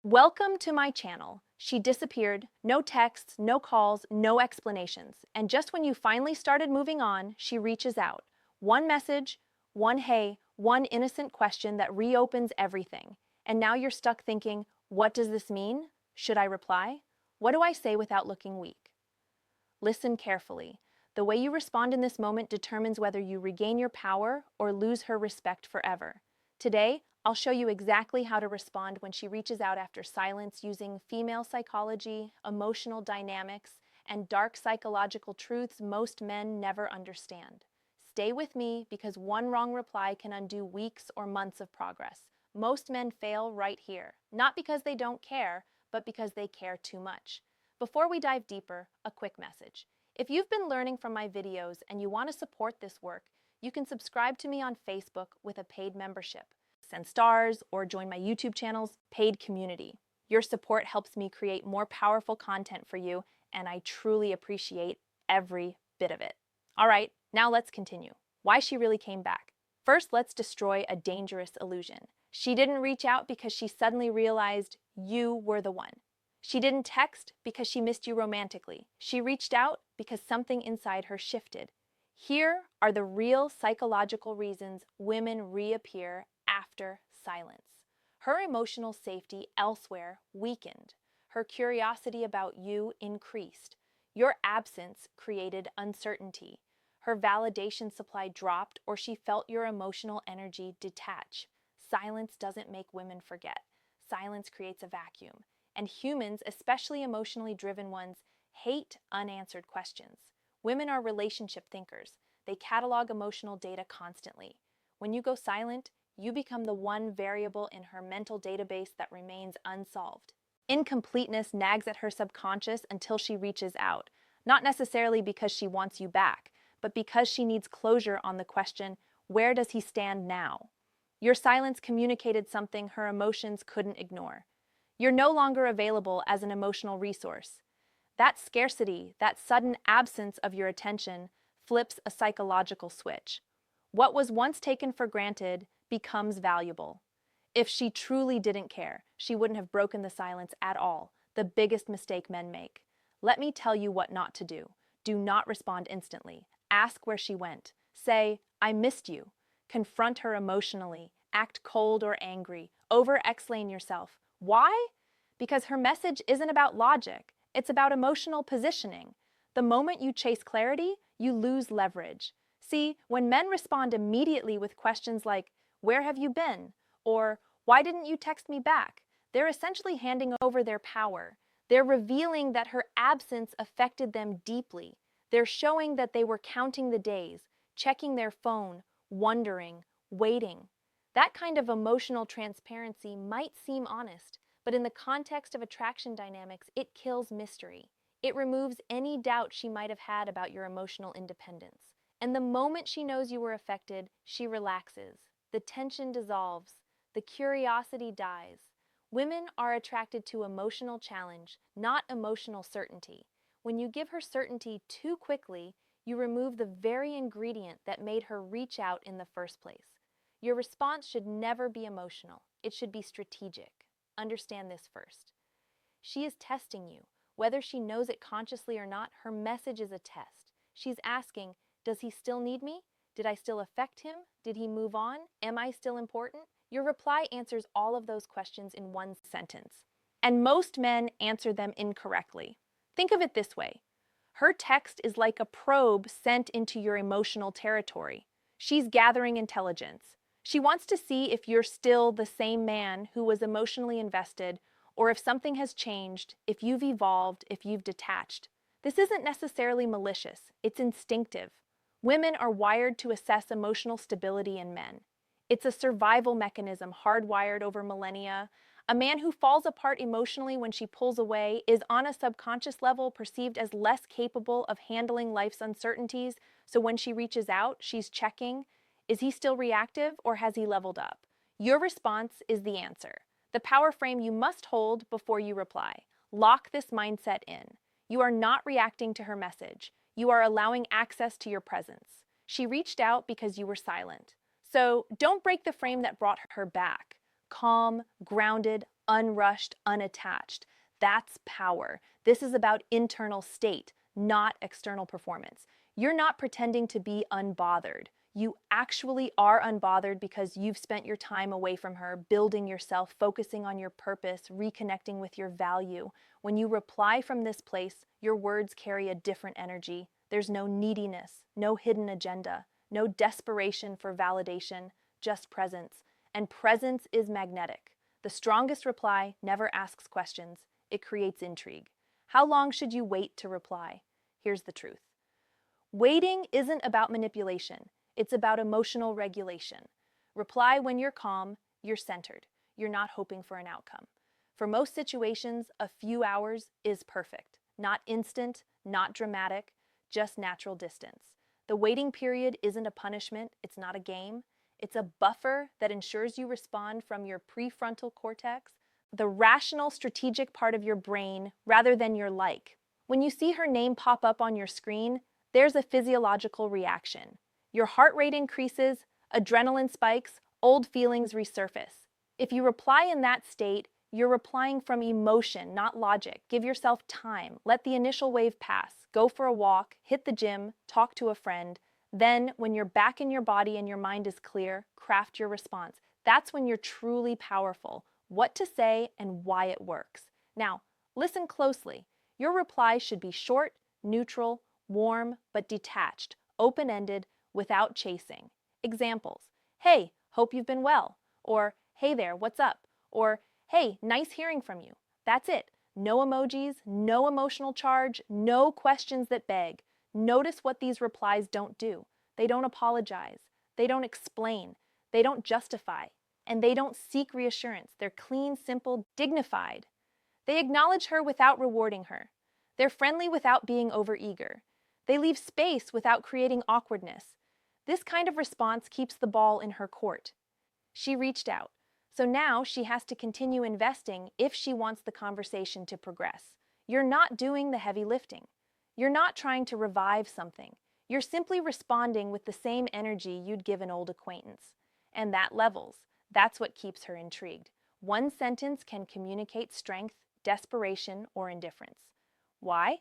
Welcome to my channel. She disappeared, no texts, no calls, no explanations. And just when you finally started moving on, she reaches out. One message, one hey, one innocent question that reopens everything. And now you're stuck thinking, what does this mean? Should I reply? What do I say without looking weak? Listen carefully. The way you respond in this moment determines whether you regain your power or lose her respect forever. Today, I'll show you exactly how to respond when she reaches out after silence using female psychology, emotional dynamics, and dark psychological truths most men never understand. Stay with me because one wrong reply can undo weeks or months of progress. Most men fail right here, not because they don't care, but because they care too much. Before we dive deeper, a quick message. If you've been learning from my videos and you want to support this work, you can subscribe to me on Facebook with a paid membership, send stars, or join my YouTube channel's paid community. Your support helps me create more powerful content for you, and I truly appreciate every bit of it. All right, now let's continue. Why she really came back. First, let's destroy a dangerous illusion. She didn't reach out because she suddenly realized you were the one. She didn't text because she missed you romantically. She reached out because something inside her shifted. Here are the real psychological reasons women reappear after silence. Her emotional safety elsewhere weakened. Her curiosity about you increased. Your absence created uncertainty. Her validation supply dropped, or she felt your emotional energy detach. Silence doesn't make women forget. Silence creates a vacuum. And humans, especially emotionally driven ones, hate unanswered questions. Women are relationship thinkers. They catalog emotional data constantly. When you go silent, you become the one variable in her mental database that remains unsolved. Incompleteness nags at her subconscious until she reaches out, not necessarily because she wants you back, but because she needs closure on the question, where does he stand now? Your silence communicated something her emotions couldn't ignore. You're no longer available as an emotional resource. That scarcity, that sudden absence of your attention, flips a psychological switch. What was once taken for granted becomes valuable. If she truly didn't care, she wouldn't have broken the silence at all, the biggest mistake men make. Let me tell you what not to do. Do not respond instantly. Ask where she went. Say, I missed you. Confront her emotionally. Act cold or angry. Over-explain yourself. Why? Because her message isn't about logic. It's about emotional positioning. The moment you chase clarity, you lose leverage. See, when men respond immediately with questions like, where have you been? Or, why didn't you text me back? They're essentially handing over their power. They're revealing that her absence affected them deeply. They're showing that they were counting the days, checking their phone, wondering, waiting. That kind of emotional transparency might seem honest, but in the context of attraction dynamics, it kills mystery. It removes any doubt she might have had about your emotional independence. And the moment she knows you were affected, she relaxes. The tension dissolves. The curiosity dies. Women are attracted to emotional challenge, not emotional certainty. When you give her certainty too quickly, you remove the very ingredient that made her reach out in the first place. Your response should never be emotional. It should be strategic. Understand this first. She is testing you. Whether she knows it consciously or not, her message is a test. She's asking, does he still need me? Did I still affect him? Did he move on? Am I still important? Your reply answers all of those questions in one sentence. And most men answer them incorrectly. Think of it this way. Her text is like a probe sent into your emotional territory. She's gathering intelligence. She wants to see if you're still the same man who was emotionally invested, or if something has changed, if you've evolved, if you've detached. This isn't necessarily malicious, it's instinctive. Women are wired to assess emotional stability in men. It's a survival mechanism hardwired over millennia. A man who falls apart emotionally when she pulls away is on a subconscious level perceived as less capable of handling life's uncertainties, so when she reaches out, she's checking, is he still reactive or has he leveled up? Your response is the answer. The power frame you must hold before you reply. Lock this mindset in. You are not reacting to her message. You are allowing access to your presence. She reached out because you were silent. So don't break the frame that brought her back. Calm, grounded, unrushed, unattached. That's power. This is about internal state, not external performance. You're not pretending to be unbothered. You actually are unbothered because you've spent your time away from her, building yourself, focusing on your purpose, reconnecting with your value. When you reply from this place, your words carry a different energy. There's no neediness, no hidden agenda, no desperation for validation, just presence. And presence is magnetic. The strongest reply never asks questions. It creates intrigue. How long should you wait to reply? Here's the truth. Waiting isn't about manipulation. It's about emotional regulation. Reply when you're calm, you're centered. You're not hoping for an outcome. For most situations, a few hours is perfect. Not instant, not dramatic, just natural distance. The waiting period isn't a punishment. It's not a game. It's a buffer that ensures you respond from your prefrontal cortex, the rational, strategic part of your brain, rather than your like. When you see her name pop up on your screen, there's a physiological reaction. Your heart rate increases, adrenaline spikes, old feelings resurface. If you reply in that state, you're replying from emotion, not logic. Give yourself time. Let the initial wave pass. Go for a walk, hit the gym, talk to a friend. Then, when you're back in your body and your mind is clear, craft your response. That's when you're truly powerful. What to say and why it works. Now, listen closely. Your reply should be short, neutral, warm, but detached, open-ended, without chasing. Examples: hey, hope you've been well. Or, hey there, what's up? Or, hey, nice hearing from you. That's it. No emojis, no emotional charge, no questions that beg. Notice what these replies don't do. They don't apologize. They don't explain. They don't justify. And they don't seek reassurance. They're clean, simple, dignified. They acknowledge her without rewarding her. They're friendly without being overeager. They leave space without creating awkwardness. This kind of response keeps the ball in her court. She reached out, so now she has to continue investing if she wants the conversation to progress. You're not doing the heavy lifting. You're not trying to revive something. You're simply responding with the same energy you'd give an old acquaintance. And that levels. That's what keeps her intrigued. One sentence can communicate strength, desperation, or indifference. Why?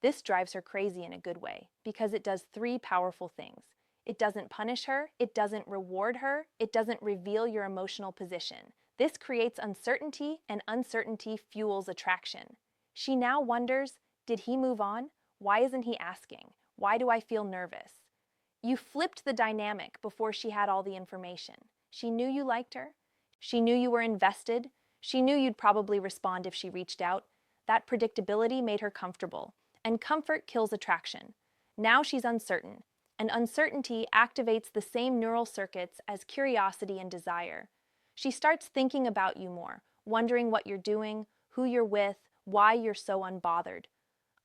This drives her crazy in a good way, because it does three powerful things. It doesn't punish her, it doesn't reward her, it doesn't reveal your emotional position. This creates uncertainty, and uncertainty fuels attraction. She now wonders, did he move on? Why isn't he asking? Why do I feel nervous? You flipped the dynamic before she had all the information. She knew you liked her. She knew you were invested. She knew you'd probably respond if she reached out. That predictability made her comfortable. And comfort kills attraction. Now she's uncertain. And uncertainty activates the same neural circuits as curiosity and desire. She starts thinking about you more, wondering what you're doing, who you're with, why you're so unbothered.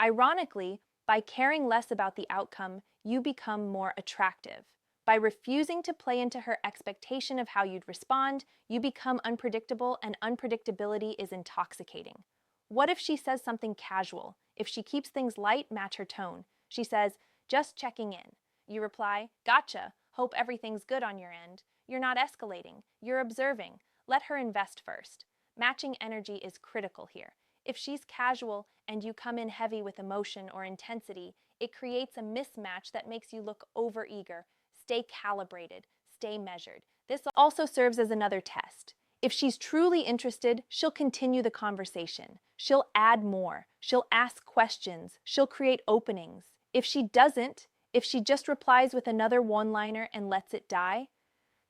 Ironically, by caring less about the outcome, you become more attractive. By refusing to play into her expectation of how you'd respond, you become unpredictable, and unpredictability is intoxicating. What if she says something casual? If she keeps things light, match her tone. She says, just checking in. You reply, gotcha, hope everything's good on your end. You're not escalating, you're observing. Let her invest first. Matching energy is critical here. If she's casual and you come in heavy with emotion or intensity, it creates a mismatch that makes you look overeager. Stay calibrated, stay measured. This also serves as another test. If she's truly interested, she'll continue the conversation. She'll add more. She'll ask questions. She'll create openings. If she doesn't, if she just replies with another one-liner and lets it die,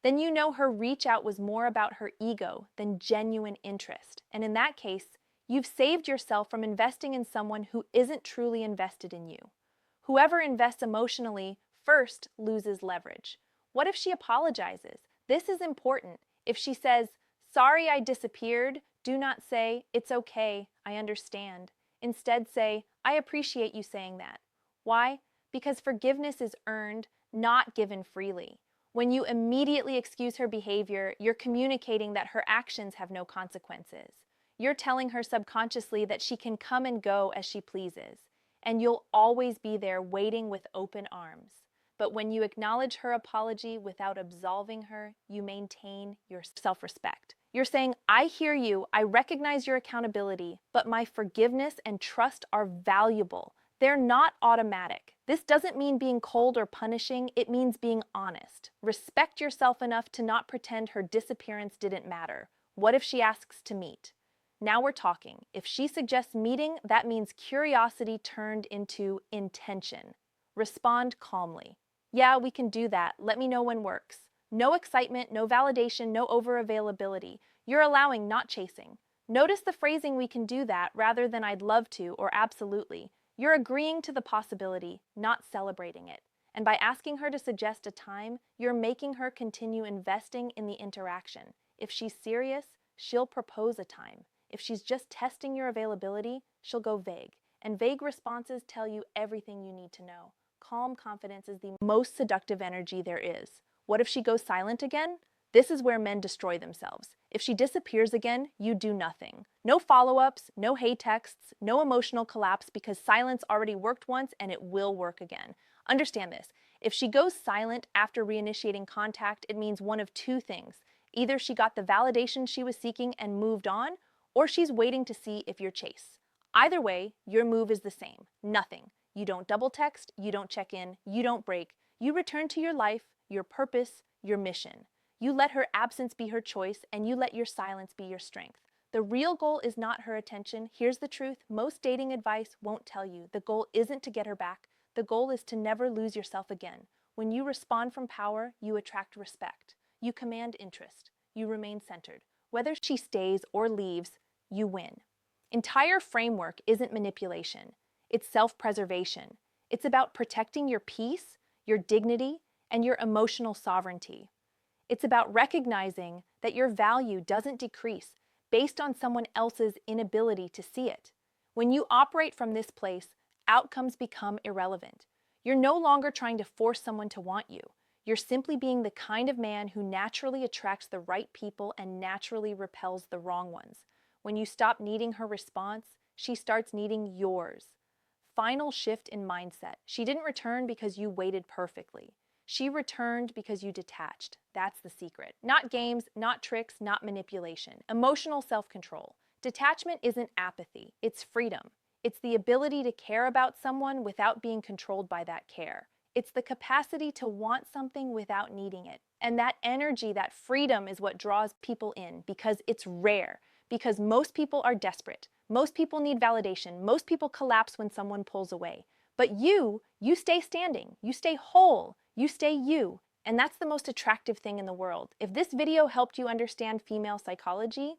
then you know her reach out was more about her ego than genuine interest. And in that case, you've saved yourself from investing in someone who isn't truly invested in you. Whoever invests emotionally first loses leverage. What if she apologizes? This is important. If she says, sorry I disappeared, do not say, it's okay, I understand. Instead say, I appreciate you saying that. Why? Because forgiveness is earned, not given freely. When you immediately excuse her behavior, you're communicating that her actions have no consequences. You're telling her subconsciously that she can come and go as she pleases, and you'll always be there waiting with open arms. But when you acknowledge her apology without absolving her, you maintain your self-respect. You're saying, I hear you, I recognize your accountability, but my forgiveness and trust are valuable. They're not automatic. This doesn't mean being cold or punishing, it means being honest. Respect yourself enough to not pretend her disappearance didn't matter. What if she asks to meet? Now we're talking. If she suggests meeting, that means curiosity turned into intention. Respond calmly. Yeah, we can do that. Let me know when works. No excitement, no validation, no over-availability. You're allowing, not chasing. Notice the phrasing "we can do that" rather than "I'd love to" or "absolutely." You're agreeing to the possibility, not celebrating it. And by asking her to suggest a time, you're making her continue investing in the interaction. If she's serious, she'll propose a time. If she's just testing your availability, she'll go vague. And vague responses tell you everything you need to know. Calm confidence is the most seductive energy there is. What if she goes silent again? This is where men destroy themselves. If she disappears again, you do nothing. No follow-ups, no hey texts, no emotional collapse, because silence already worked once and it will work again. Understand this. If she goes silent after reinitiating contact, it means one of two things. Either she got the validation she was seeking and moved on, or she's waiting to see if you're chase. Either way, your move is the same. Nothing. You don't double text, you don't check in, you don't break. You return to your life, your purpose, your mission. You let her absence be her choice, and you let your silence be your strength. The real goal is not her attention. Here's the truth. Most dating advice won't tell you. The goal isn't to get her back. The goal is to never lose yourself again. When you respond from power, you attract respect. You command interest. You remain centered. Whether she stays or leaves, you win. Entire framework isn't manipulation. It's self-preservation. It's about protecting your peace, your dignity, and your emotional sovereignty. It's about recognizing that your value doesn't decrease based on someone else's inability to see it. When you operate from this place, outcomes become irrelevant. You're no longer trying to force someone to want you. You're simply being the kind of man who naturally attracts the right people and naturally repels the wrong ones. When you stop needing her response, she starts needing yours. Final shift in mindset. She didn't return because you waited perfectly. She returned because you detached. That's the secret. Not games, not tricks, not manipulation. Emotional self-control. Detachment isn't apathy, it's freedom. It's the ability to care about someone without being controlled by that care. It's the capacity to want something without needing it. And that energy, that freedom is what draws people in, because it's rare. Because most people are desperate. Most people need validation. Most people collapse when someone pulls away. But you stay standing. You stay whole. You stay you. And that's the most attractive thing in the world. If this video helped you understand female psychology,